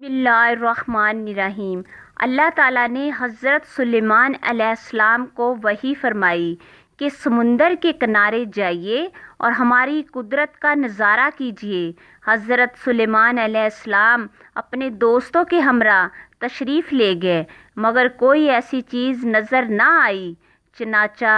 बिस्मिल्लाहिर्रहमानिर्रहीम। अल्लाह ताला ने हज़रत सुलेमान अलैहिस्सलाम को वही फरमाई कि समुंदर के किनारे जाइए और हमारी कुदरत का नज़ारा कीजिए। हज़रत सुलेमान अलैहिस्सलाम अपने दोस्तों के हमरा तशरीफ़ ले गए, मगर कोई ऐसी चीज़ नज़र ना आई। चनाचा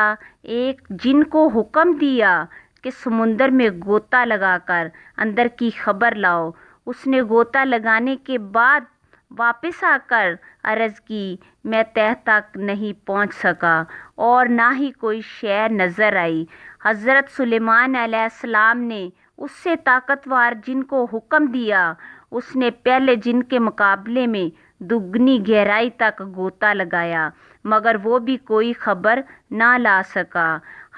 एक जिन को हुक्म दिया कि समुंदर में गोता लगाकर अंदर की खबर लाओ। उसने गोता लगाने के बाद वापस आकर अर्ज़ की, मैं तह तक नहीं पहुंच सका और ना ही कोई शय नज़र आई। हज़रत सुलेमान अलैहिस्सलाम ने उससे ताकतवर जिन को हुक्म दिया। उसने पहले जिन के मुकाबले में दुगनी गहराई तक गोता लगाया, मगर वो भी कोई खबर ना ला सका।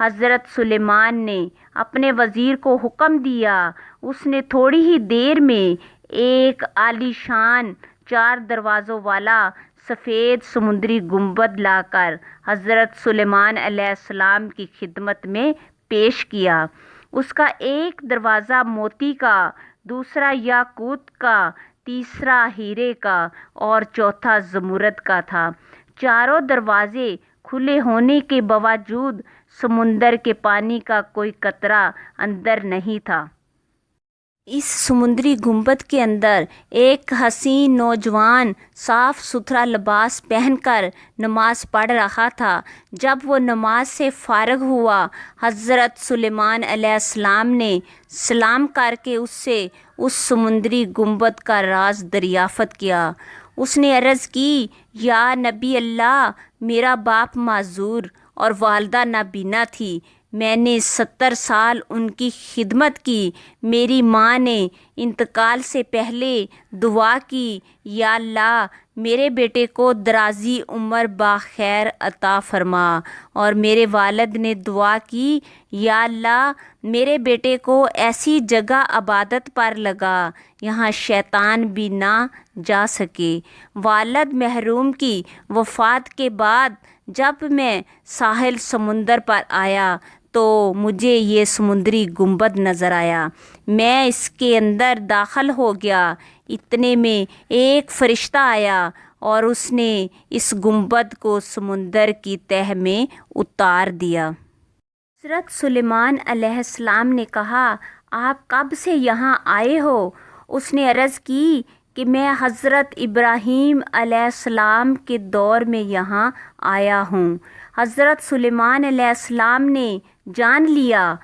हज़रत सुलेमान ने अपने वज़ीर को हुक्म दिया। उसने थोड़ी ही देर में एक आलीशान 4 दरवाज़ों वाला सफ़ेद समुद्री गुंबद लाकर हज़रत सुलेमान अलैहिस्सलाम की खिदमत में पेश किया। उसका एक दरवाज़ा मोती का, दूसरा याकूत का, तीसरा हीरे का और चौथा ज़मुरद का था। चारों दरवाजे खुले होने के बावजूद समुंदर के पानी का कोई कतरा अंदर नहीं था। इस समुद्री गुंबद के अंदर एक हसीन नौजवान साफ़ सुथरा लिबास पहनकर नमाज पढ़ रहा था। जब वो नमाज से फ़ारिग हुआ, हज़रत सुलेमान अलैहिस्सलाम ने सलाम करके उससे उस समुद्री गुंबद का राज दरियाफ़त किया। उसने अर्ज़ की, या नबी अल्लाह, मेरा बाप माजूर और वालदा नाबीना थी। मैंने 70 साल उनकी खिदमत की। मेरी माँ ने इंतकाल से पहले दुआ की, या अल्लाह, मेरे बेटे को दराज़ी उम्र बाखैर अता फरमा। और मेरे वालिद ने दुआ की, या अल्लाह, मेरे बेटे को ऐसी जगह इबादत पर लगा यहाँ शैतान भी ना जा सके। वालिद मरहूम की वफ़ात के बाद जब मैं साहिल समुंदर पर आया तो मुझे ये समुद्री गुंबद नज़र आया। मैं इसके अंदर दाखिल हो गया। इतने में एक फ़रिश्ता आया और उसने इस गुंबद को समुंदर की तह में उतार दिया। हज़रत सुलेमान अलैहिस्सलाम ने कहा, आप कब से यहाँ आए हो? उसने अर्ज़ की कि मैं हज़रत इब्राहीम अलैहिस्सलाम के दौर में यहाँ आया हूँ। हज़रत सुलेमान अलैहिस्सलाम ने जान लिया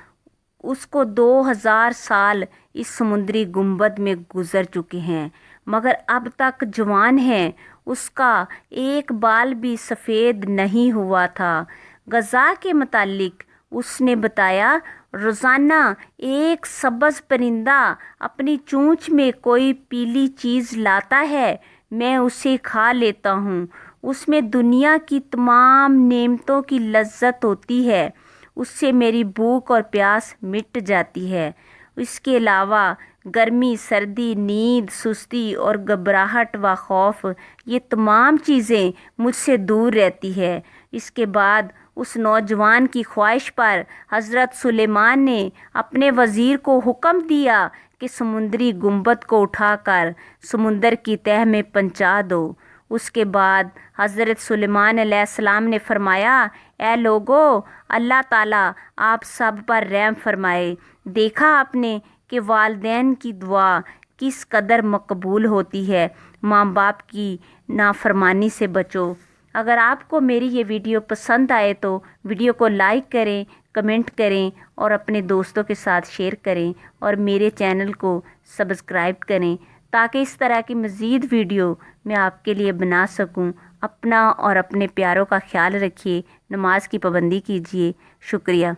उसको 2000 साल इस समुद्री गुंबद में गुज़र चुके हैं, मगर अब तक जवान है। उसका एक बाल भी सफ़ेद नहीं हुआ था। ग़ज़ा के मुतालिक उसने बताया, रोज़ाना एक सब्ज़ परिंदा अपनी चोंच में कोई पीली चीज़ लाता है, मैं उसे खा लेता हूँ। उसमें दुनिया की तमाम नेमतों की लज्जत होती है। उससे मेरी भूख और प्यास मिट जाती है। इसके अलावा गर्मी, सर्दी, नींद, सुस्ती और घबराहट व खौफ, ये तमाम चीज़ें मुझसे दूर रहती है। इसके बाद उस नौजवान की ख्वाहिश पर हज़रत सुलेमान ने अपने वज़ीर को हुक्म दिया कि समुद्री गुंबद को उठाकर समुंदर की तह में पहुंचा दो। उसके बाद हज़रत सुलेमान अलैहिस्सलाम ने फरमाया, ए लोगो, अल्लाह ताला आप सब पर रहम फरमाए। देखा आपने कि वालिदैन की दुआ किस कदर मकबूल होती है। माँ बाप की नाफरमानी से बचो। अगर आपको मेरी ये वीडियो पसंद आए तो वीडियो को लाइक करें, कमेंट करें और अपने दोस्तों के साथ शेयर करें और मेरे चैनल को सब्सक्राइब करें ताकि इस तरह की मज़ीद वीडियो मैं आपके लिए बना सकूं। अपना और अपने प्यारों का ख्याल रखिए। नमाज की पाबंदी कीजिए। शुक्रिया।